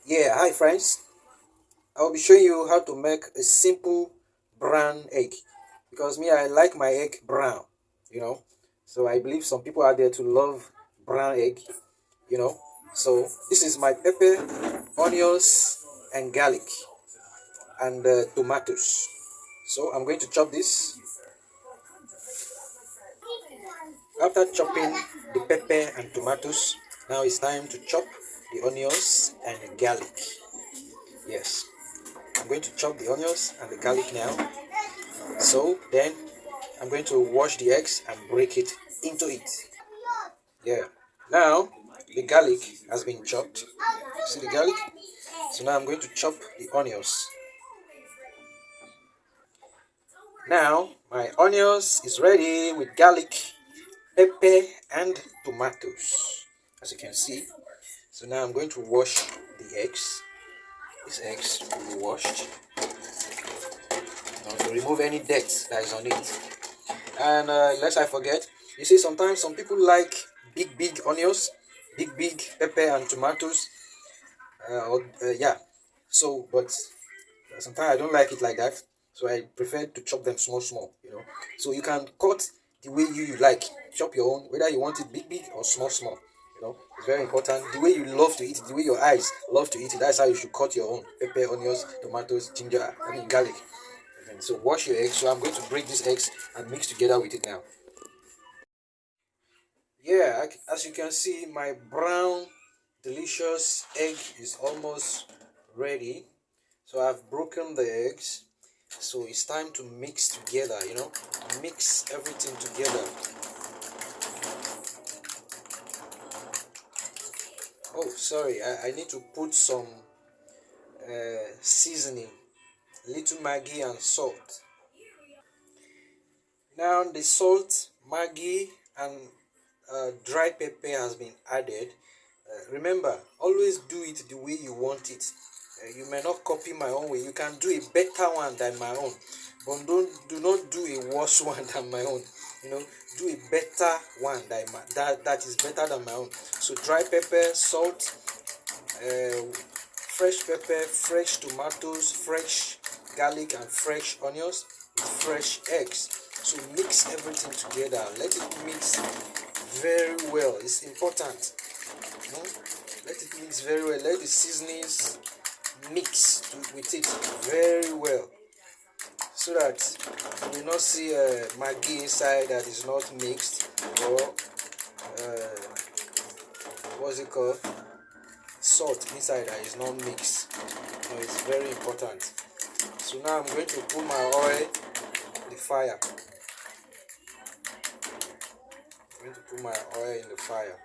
Yeah, hi friends. I'll be showing you how to make a simple brown egg because me, I like my egg brown, you know. So I believe some people out there to love brown egg, you know. So this is my pepper, onions, and garlic, and tomatoes. So I'm going to chop this. After chopping the pepper and tomatoes, now it's time to chop the onions and the garlic. Yes, I'm going to chop the onions and the garlic now. So then I'm going to wash the eggs and break it into it. Yeah. Now the garlic has been chopped. See the garlic? So now I'm going to chop the onions. Now my onions is ready with garlic, pepper, and tomatoes. As you can see. So now I'm going to wash the eggs. These eggs will be washed. Now to remove any dirt that is on it. And lest I forget, you see sometimes some people like big onions, big pepper and tomatoes. Yeah. So, but sometimes I don't like it like that. So I prefer to chop them small. So you can cut the way you like. Chop your own, whether you want it big or small. It's very important. The way you love to eat it, the way your eyes love to eat it, that's how you should cut your own. Pepper, onions, tomatoes, ginger, garlic. And so wash your eggs. So I'm going to break these eggs and mix together with it now. Yeah, as you can see, my brown, delicious egg is almost ready. So I've broken the eggs. So it's time to mix together. Mix everything together. Oh, sorry, I need to put some seasoning, little Maggi and salt. Now the salt, Maggi, and dry pepper has been added. Remember, always do it the way you want it. You may not copy my own way. You can do a better one than my own, but do not do a worse one than my own. You know, do a better one that is better than my own. So dry pepper, salt, fresh pepper, fresh tomatoes, fresh garlic, and fresh onions with fresh eggs. So mix everything together. Let it mix very well. It's important. You know? Let it mix very well. Let the seasonings mix with it very well, so that you will not see maggi inside that is not mixed, or what's it called, salt inside that is not mixed. It's very important. So now I'm going to put my oil in the fire. I'm going to put my oil in the fire.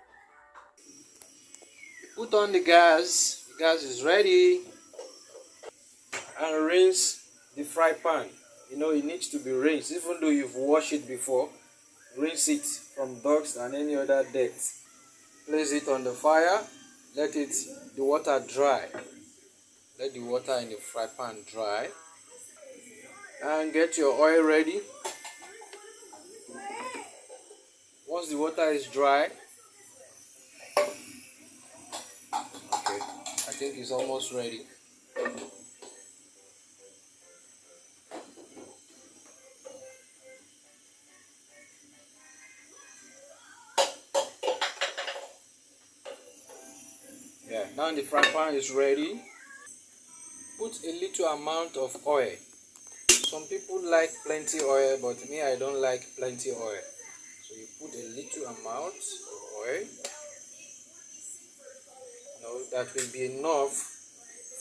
Put on the gas. The gas is ready. And rinse the fry pan. It needs to be rinsed, even though you've washed it before. Rinse it from dust and any other dirt. Place it on the fire. Let the water dry. Let the water in the fry pan dry. And get your oil ready. Once the water is dry, okay, I think it's almost ready. Yeah, now the fry pan is ready. Put a little amount of oil. Some people like plenty oil, but me, I don't like plenty oil. So you put a little amount of oil. That will be enough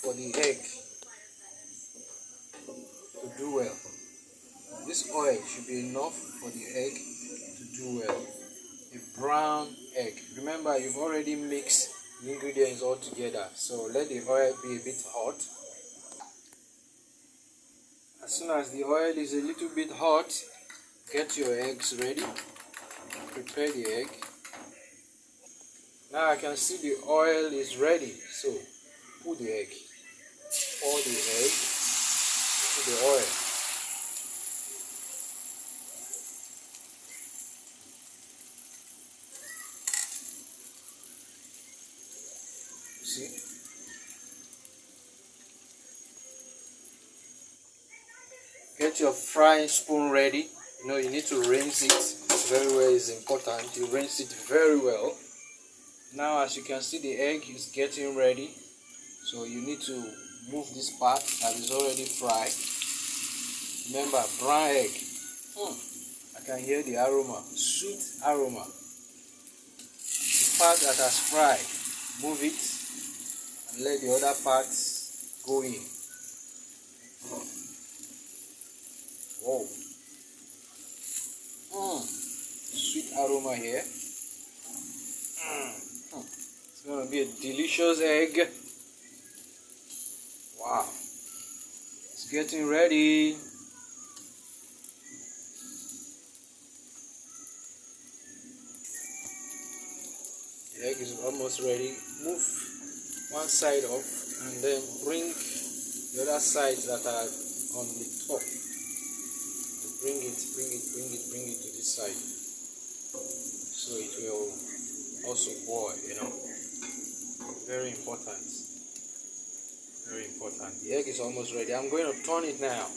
for the egg to do well. This oil should be enough for the egg to do well. A brown egg. Remember, you've already mixed the ingredients all together. So let the oil be a bit hot. As soon as the oil is a little bit hot, get your eggs ready. Prepare the egg. Now I can see the oil is ready. So put the egg. Pour the egg into the oil. See? get your frying spoon ready. You know, you need to rinse it very well. Is important. You rinse it very well. Now, as you can see, the egg is getting ready. So you need to move this part that is already fried. Remember, brown egg. I can hear the aroma, sweet aroma. The part that has fried, move it and let the other parts go in. Whoa. Sweet aroma here. It's gonna be a delicious egg. Wow. It's getting ready. The egg is almost ready. Move one side off and then bring the other sides that are on the top. Bring it to this side. So it will also boil, you know. Very important. Very important. The egg is almost ready. I'm going to turn it now.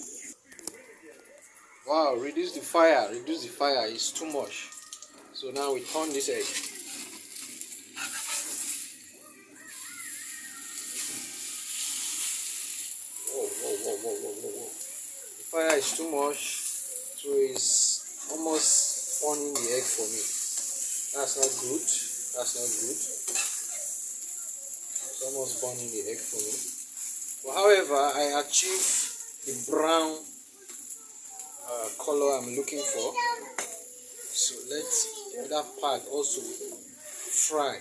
Wow, reduce the fire. Reduce the fire. It's too much. So now we turn this egg. Whoa. The fire is too much. So it's almost burning the egg for me. That's not good. That's not good. It's almost burning the egg for me. But however, I achieved the brown color I'm looking for. So let the other part also fry.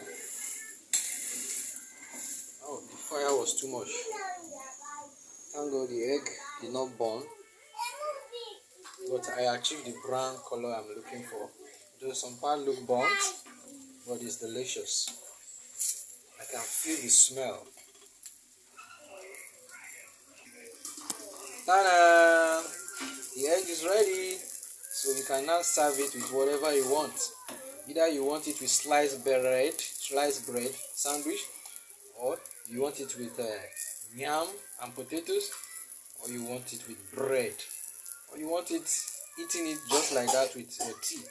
Oh, the fire was too much. Thank God the egg did not burn. But I achieved the brown color I'm looking for. Though some part look burnt, but it's delicious. I can feel the smell. Ta-da! The egg is ready. So you can now serve it with whatever you want. Either you want it with sliced bread, sandwich, or you want it with yam and potatoes, or you want it with bread, or you want it eating it just like that with your tea.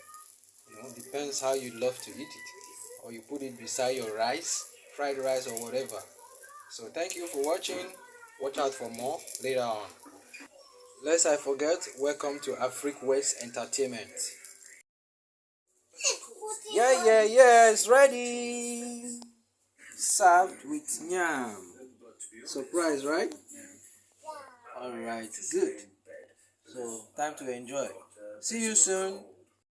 You know, depends how you love to eat it. Or you put it beside your rice, fried rice or whatever. So thank you for watching. Watch out for more later on. Lest I forget, welcome to Afrique West Entertainment. Yeah, it's ready. Served with yam. Surprise, right? Alright, good. So, time to enjoy. See you soon.